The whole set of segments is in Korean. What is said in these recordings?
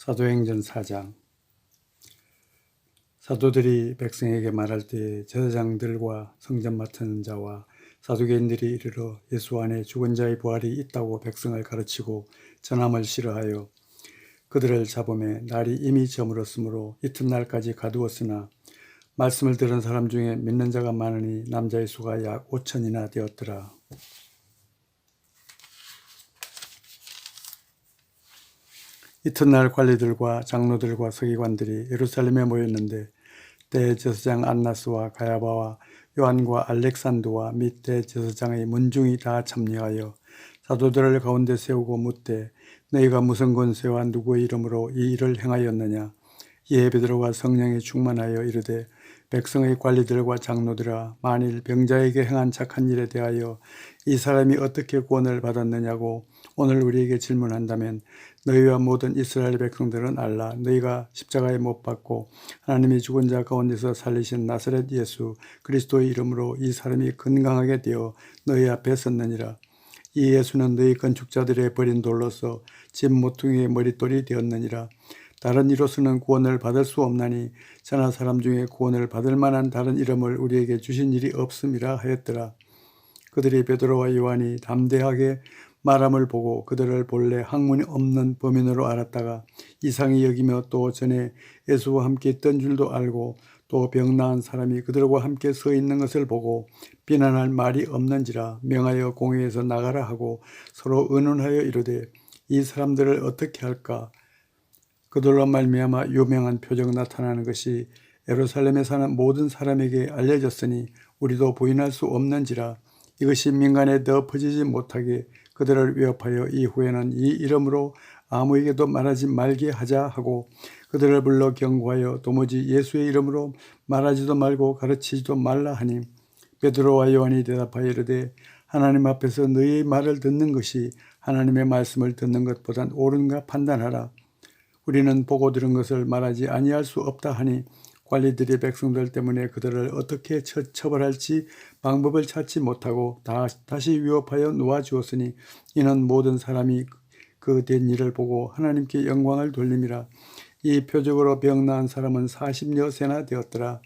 사도행전 4장. 사도들이 백성에게 말할 때 제사장들과 성전 맡은 자와 사두개인들이 이르러 예수 안에 죽은 자의 부활이 있다고 백성을 가르치고 전함을 싫어하여 그들을 잡음에 날이 이미 저물었으므로 이튿날까지 가두었으나 말씀을 들은 사람 중에 믿는 자가 많으니 남자의 수가 약 5천이나 되었더라. 이튿날 관리들과 장로들과 서기관들이 예루살렘에 모였는데 대제사장 안나스와 가야바와 요한과 알렉산더와 및 대제사장의 문중이 다 참여하여 사도들을 가운데 세우고 묻되 너희가 무슨 권세와 누구의 이름으로 이 일을 행하였느냐. 이에 베드로가 성령에 충만하여 이르되 백성의 관리들과 장로들아, 만일 병자에게 행한 착한 일에 대하여 이 사람이 어떻게 구원을 받았느냐고 오늘 우리에게 질문한다면 너희와 모든 이스라엘 백성들은 알라. 너희가 십자가에 못 박고 하나님이 죽은 자 가운데서 살리신 나사렛 예수 그리스도의 이름으로 이 사람이 건강하게 되어 너희 앞에 섰느니라. 이 예수는 너희 건축자들의 버린 돌로서 집 모퉁이의 머릿돌이 되었느니라. 다른 이로서는 구원을 받을 수 없나니 천하 사람 중에 구원을 받을 만한 다른 이름을 우리에게 주신 일이 없음이라 하였더라. 그들이 베드로와 요한이 담대하게 말함을 보고 그들을 본래 학문이 없는 범인으로 알았다가 이상히 여기며 또 전에 예수와 함께 있던 줄도 알고 또 병 나은 사람이 그들과 함께 서 있는 것을 보고 비난할 말이 없는지라 명하여 공회에서 나가라 하고 서로 의논하여 이르되 이 사람들을 어떻게 할까. 그들로 말미암아 유명한 표적 나타나는 것이 예루살렘에 사는 모든 사람에게 알려졌으니 우리도 부인할 수 없는지라. 이것이 민간에 더 퍼지지 못하게 그들을 위협하여 이후에는 이 이름으로 아무에게도 말하지 말게 하자 하고 그들을 불러 경고하여 도무지 예수의 이름으로 말하지도 말고 가르치지도 말라 하니 베드로와 요한이 대답하여 이르되 하나님 앞에서 너희의 말을 듣는 것이 하나님의 말씀을 듣는 것보단 옳은가 판단하라. 우리는 보고 들은 것을 말하지 아니할 수 없다 하니 관리들이 백성들 때문에 그들을 어떻게 처벌할지 방법을 찾지 못하고 다시 위협하여 놓아주었으니 이는 모든 사람이 그 된 일을 보고 하나님께 영광을 돌림이라. 이 표적으로 병 나은 사람은 40여 세나 되었더라.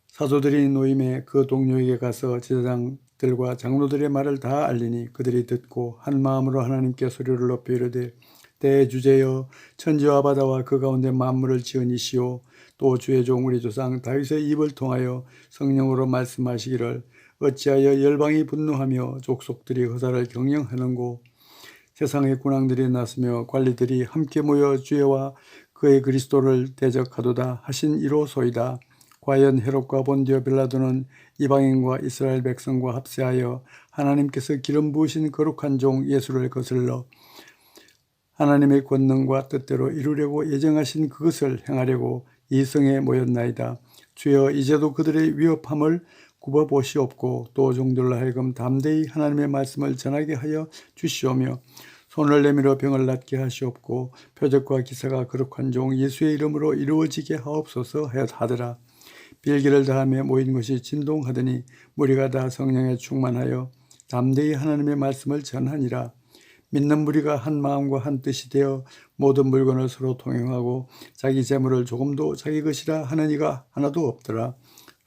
사도들이 노임에 그 동료에게 가서 제사장들과 장로들의 말을 다 알리니 그들이 듣고 한 마음으로 하나님께 소리를 높여 이르되 대주제여, 천지와 바다와 그 가운데 만물을 지은 이시오 또 주의 종 우리 조상 다윗의 입을 통하여 성령으로 말씀하시기를 어찌하여 열방이 분노하며 족속들이 허사를 경영하는고. 세상의 군왕들이 나서며 관리들이 함께 모여 주와 그의 그리스도를 대적하도다 하신 이로소이다. 과연 헤롯과 본디오 빌라도는 이방인과 이스라엘 백성과 합세하여 하나님께서 기름 부으신 거룩한 종 예수를 거슬러 하나님의 권능과 뜻대로 이루려고 예정하신 그것을 행하려고 이 성에 모였나이다. 주여, 이제도 그들의 위협함을 굽어보시옵고 또 종들로 하여금 담대히 하나님의 말씀을 전하게 하여 주시오며 손을 내밀어 병을 낫게 하시옵고 표적과 기사가 거룩한 종 예수의 이름으로 이루어지게 하옵소서 하더라. 빌기를 다하며 모인 것이 진동하더니 무리가 다 성령에 충만하여 담대히 하나님의 말씀을 전하니라. 믿는 무리가 한 마음과 한 뜻이 되어 모든 물건을 서로 통용하고 자기 재물을 조금도 자기 것이라 하는 이가 하나도 없더라.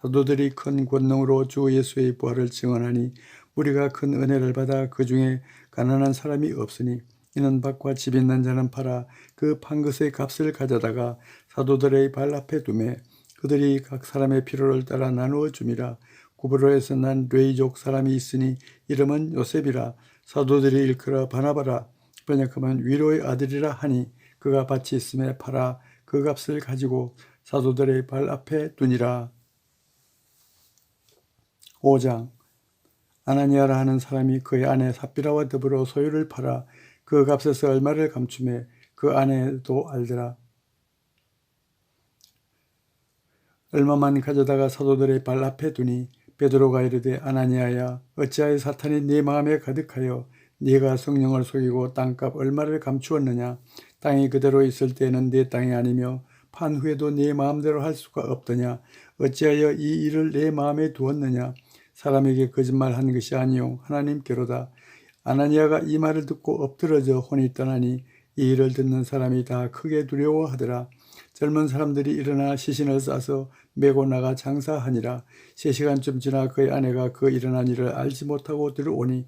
사도들이 큰 권능으로 주 예수의 부활을 증언하니 우리가 큰 은혜를 받아 그 중에 가난한 사람이 없으니 이는 밭과 집 있는 자는 팔아 그 판 것의 값을 가져다가 사도들의 발 앞에 두매 그들이 각 사람의 필요를 따라 나누어 줌이라. 구브로에서 난 레이족 사람이 있으니 이름은 요셉이라. 사도들이 일컬어 바나바라 번역하면 위로의 아들이라 하니 그가 밭이 있음에 팔아 그 값을 가지고 사도들의 발 앞에 두니라. 5장. 아나니아라 하는 사람이 그의 아내 삽비라와 더불어 소유를 팔아 그 값에서 얼마를 감추매 그 아내도 알더라. 얼마만 가져다가 사도들의 발 앞에 두니 베드로가 이르되 아나니아야, 어찌하여 사탄이 네 마음에 가득하여 네가 성령을 속이고 땅값 얼마를 감추었느냐. 땅이 그대로 있을 때에는 네 땅이 아니며 판 후에도 네 마음대로 할 수가 없더냐. 어찌하여 이 일을 내 마음에 두었느냐. 사람에게 거짓말한 것이 아니요 하나님께로다. 아나니아가 이 말을 듣고 엎드러져 혼이 떠나니 이 일을 듣는 사람이 다 크게 두려워하더라. 젊은 사람들이 일어나 시신을 싸서 메고 나가 장사하니라. 3시간쯤 지나 그의 아내가 그 일어난 일을 알지 못하고 들어오니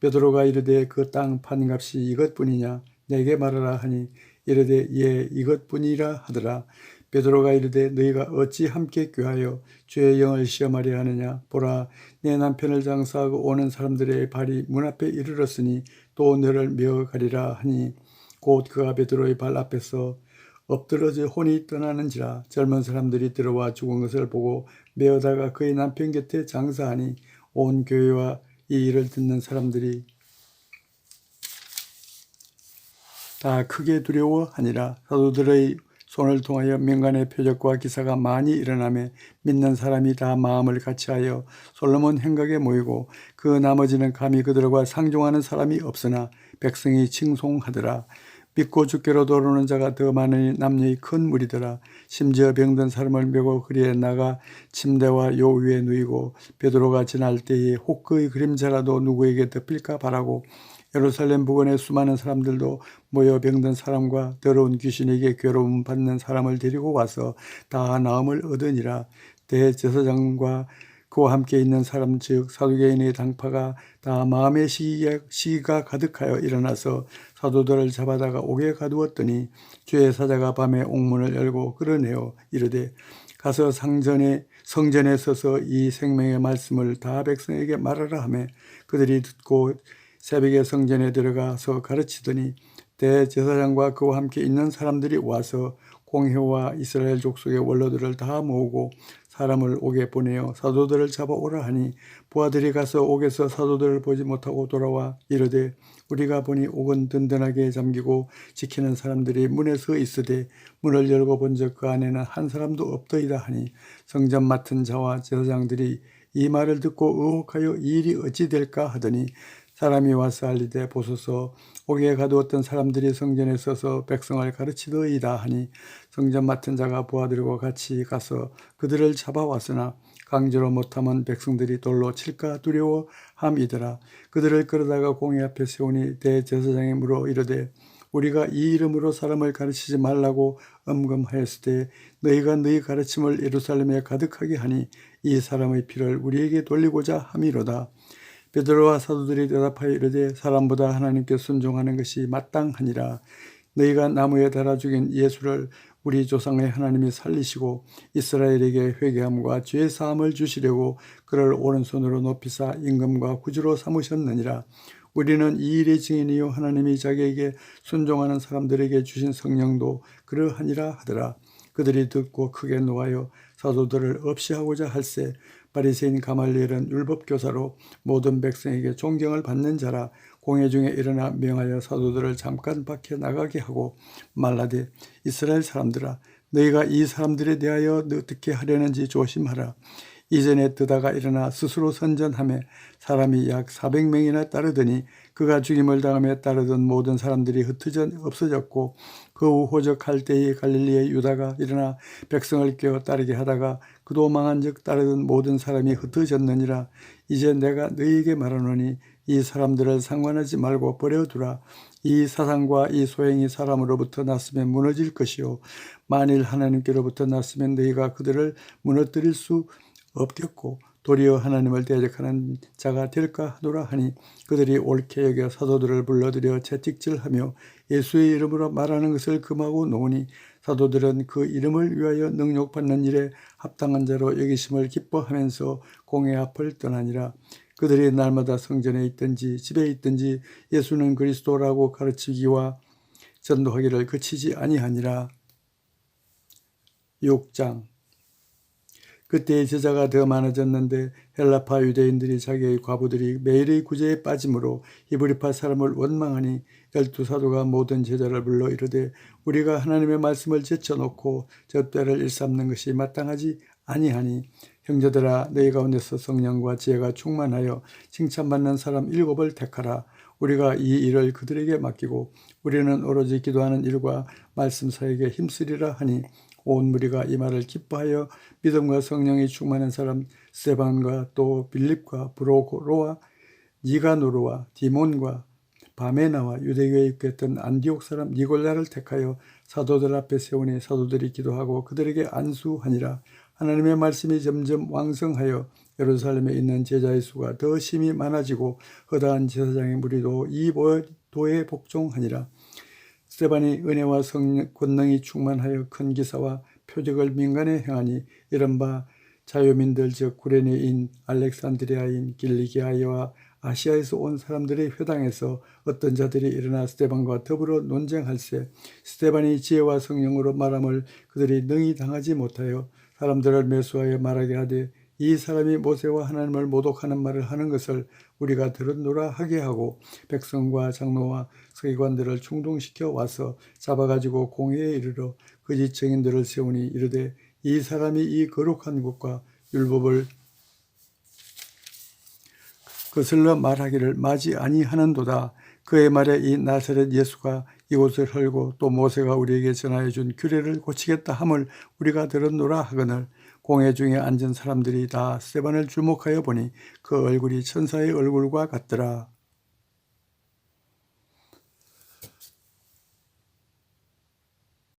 베드로가 이르되 그 땅 판값이 이것뿐이냐 내게 말하라 하니 이르되 예 이것뿐이라 하더라. 베드로가 이르되 너희가 어찌 함께 꾀하여 주의 영을 시험하려 하느냐. 보라 내 남편을 장사하고 오는 사람들의 발이 문 앞에 이르렀으니 또 너를 메어 가리라 하니 곧 그가 베드로의 발 앞에서 엎드러져 혼이 떠나는지라. 젊은 사람들이 들어와 죽은 것을 보고 메어다가 그의 남편 곁에 장사하니 온 교회와 이 일을 듣는 사람들이 다 크게 두려워하니라. 사도들의 손을 통하여 민간의 표적과 기사가 많이 일어나며 믿는 사람이 다 마음을 같이하여 솔로몬 행각에 모이고 그 나머지는 감히 그들과 상종하는 사람이 없으나 백성이 칭송하더라. 믿고 주께로 돌아오는 자가 더 많으니 남녀의 큰 무리더라. 심지어 병든 사람을 메고 그리에 나가 침대와 요 위에 누이고 베드로가 지날 때에 혹 그의 그림자라도 누구에게 덮일까 바라고 예루살렘 부근의 수많은 사람들도 모여 병든 사람과 더러운 귀신에게 괴로움 받는 사람을 데리고 와서 다 나음을 얻으니라. 대제사장과 그와 함께 있는 사람 즉 사두개인의 당파가 다 마음의 시기가 가득하여 일어나서 사도들을 잡아다가 옥에 가두었더니 주의 사자가 밤에 옥문을 열고 끌어내어 이르되 가서 성전에 서서 이 생명의 말씀을 다 백성에게 말하라 하며 그들이 듣고 새벽에 성전에 들어가서 가르치더니 대제사장과 그와 함께 있는 사람들이 와서 공회와 이스라엘 족속의 원로들을 다 모으고 사람을 옥에 보내어 사도들을 잡아오라 하니 부하들이 가서 옥에서 사도들을 보지 못하고 돌아와 이르되 우리가 보니 옥은 든든하게 잠기고 지키는 사람들이 문에 서 있으되 문을 열고 본즉 그 안에는 한 사람도 없더이다 하니 성전 맡은 자와 제사장들이 이 말을 듣고 의혹하여 이 일이 어찌 될까 하더니 사람이 와서 알리되 보소서 옥에 가두었던 사람들이 성전에 서서 백성을 가르치더이다 하니 성전 맡은 자가 부하들과 같이 가서 그들을 잡아왔으나 강제로 못하면 백성들이 돌로 칠까 두려워함이더라. 그들을 끌어다가 공회 앞에 세우니 대제사장이 물어 이르되 우리가 이 이름으로 사람을 가르치지 말라고 엄금하였으되 너희가 너희 가르침을 예루살렘에 가득하게 하니 이 사람의 피를 우리에게 돌리고자 함이로다. 베드로와 사도들이 대답하여 이르되 사람보다 하나님께 순종하는 것이 마땅하니라. 너희가 나무에 달아 죽인 예수를 우리 조상의 하나님이 살리시고 이스라엘에게 회개함과 죄 사함을 주시려고 그를 오른손으로 높이사 임금과 구주로 삼으셨느니라. 우리는 이 일의 증인이요 하나님이 자기에게 순종하는 사람들에게 주신 성령도 그러하니라 하더라. 그들이 듣고 크게 노하여 사도들을 없이하고자 할세 바리새인 가말리엘은 율법교사로 모든 백성에게 존경을 받는 자라. 공회 중에 일어나 명하여 사도들을 잠깐 밖에 나가게 하고 말라되 이스라엘 사람들아 너희가 이 사람들에 대하여 어떻게 하려는지 조심하라. 이전에 드다가 일어나 스스로 선전하며 사람이 약 400명이나 따르더니 그가 죽임을 당하며 따르던 모든 사람들이 흩어져 없어졌고 그 후 호적할 때에 갈릴리의 유다가 일어나 백성을 깨어 따르게 하다가 그도 망한즉 따르던 모든 사람이 흩어졌느니라. 이제 내가 너희에게 말하노니 이 사람들을 상관하지 말고 버려두라. 이 사상과 이 소행이 사람으로부터 났으면 무너질 것이요 만일 하나님께로부터 났으면 너희가 그들을 무너뜨릴 수 없겠고 도리어 하나님을 대적하는 자가 될까 하노라 하니 그들이 옳게 여겨 사도들을 불러들여 채찍질하며 예수의 이름으로 말하는 것을 금하고 노니 사도들은 그 이름을 위하여 능욕받는 일에 합당한 자로 여기심을 기뻐하면서 공회 앞을 떠나니라. 그들이 날마다 성전에 있든지 집에 있든지 예수는 그리스도라고 가르치기와 전도하기를 그치지 아니하니라. 6장 그때 제자가 더 많아졌는데 헬라파 유대인들이 자기의 과부들이 매일의 구제에 빠짐으로 히브리파 사람을 원망하니 12사도가 모든 제자를 불러 이르되 우리가 하나님의 말씀을 제쳐놓고 젖배를 일삼는 것이 마땅하지 아니하니 형제들아 너희 가운데서 성령과 지혜가 충만하여 칭찬받는 사람 7을 택하라. 우리가 이 일을 그들에게 맡기고 우리는 오로지 기도하는 일과 말씀 사역에 힘쓰리라 하니 온 무리가 이 말을 기뻐하여 믿음과 성령이 충만한 사람 스데반과 또 빌립과 브로고로와 니가노르와 디몬과 밤에 나와 유대교에 입교했던 안디옥 사람 니골라를 택하여 사도들 앞에 세우니 사도들이 기도하고 그들에게 안수하니라. 하나님의 말씀이 점점 왕성하여 예루살렘에 있는 제자의 수가 더 심히 많아지고 허다한 제사장의 무리도 이 도에 복종하니라. 스데반이 은혜와 권능이 충만하여 큰 기사와 표적을 민간에 행하니 이른바 자유민들 즉 구레네인 알렉산드리아인 길리기아와 아시아에서 온 사람들의 회당에서 어떤 자들이 일어나 스데반과 더불어 논쟁할세 스데반이 지혜와 성령으로 말함을 그들이 능히 당하지 못하여 사람들을 매수하여 말하게 하되 이 사람이 모세와 하나님을 모독하는 말을 하는 것을 우리가 들었노라 하게 하고 백성과 장로와 서기관들을 충동시켜 와서 잡아가지고 공회에 이르러 거짓 증인들을 세우니 이르되 이 사람이 이 거룩한 곳과 율법을 거슬러 말하기를 마지 아니하는도다. 그의 말에 이 나사렛 예수가 이곳을 헐고 또 모세가 우리에게 전하여 준 규례를 고치겠다 함을 우리가 들었노라 하거늘 공회 중에 앉은 사람들이 다 스데반을 주목하여 보니 그 얼굴이 천사의 얼굴과 같더라.